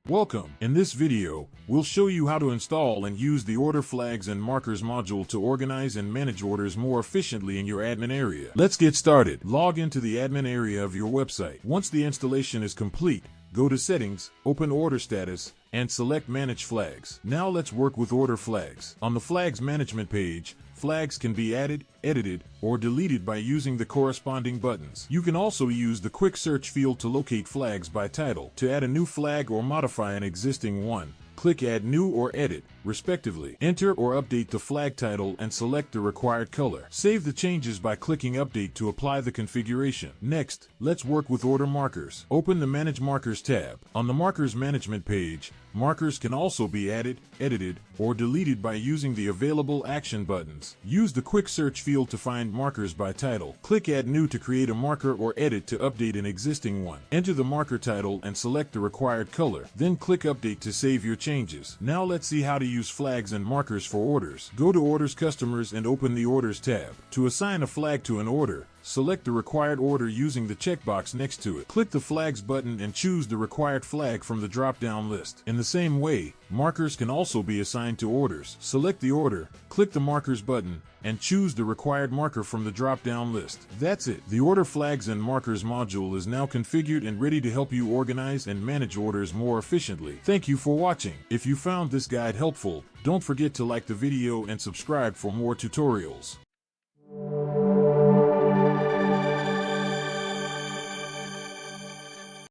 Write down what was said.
Welcome. In this video, we'll show you how to install and use the Order Flags and Markers module to organize and manage orders more efficiently in your admin area. Let's get started. Log into the admin area of your website. Once the installation is complete, go to Settings, open Order Status, and select Manage Flags. Now let's work with Order Flags. On the Flags Management page, flags can be added, edited, or deleted by using the corresponding buttons. You can also use the quick search field to locate flags by title. To add a new flag or modify an existing one, click Add New or Edit, respectively. Enter or update the flag title and select the required color. Save the changes by clicking Update to apply the configuration. Next, let's work with Order Markers. Open the Manage Markers tab. On the Markers Management page, markers can also be added, edited, or deleted by using the available action buttons. Use the quick search field to find markers by title. Click Add New to create a marker or edit to update an existing one. Enter the marker title and select the required color. Then click Update to save your changes. Now let's see how to use flags and markers for orders. Go to Orders Customers and open the Orders tab. To assign a flag to an order, select the required order using the checkbox next to it. Click the Flags button and choose the required flag from the drop-down list. In the same way, markers can also be assigned to orders. Select the order, click the Markers button, and choose the required marker from the drop-down list. That's it. The Order Flags and Markers module is now configured and ready to help you organize and manage orders more efficiently. Thank you for watching. If you found this guide helpful, don't forget to like the video and subscribe for more tutorials.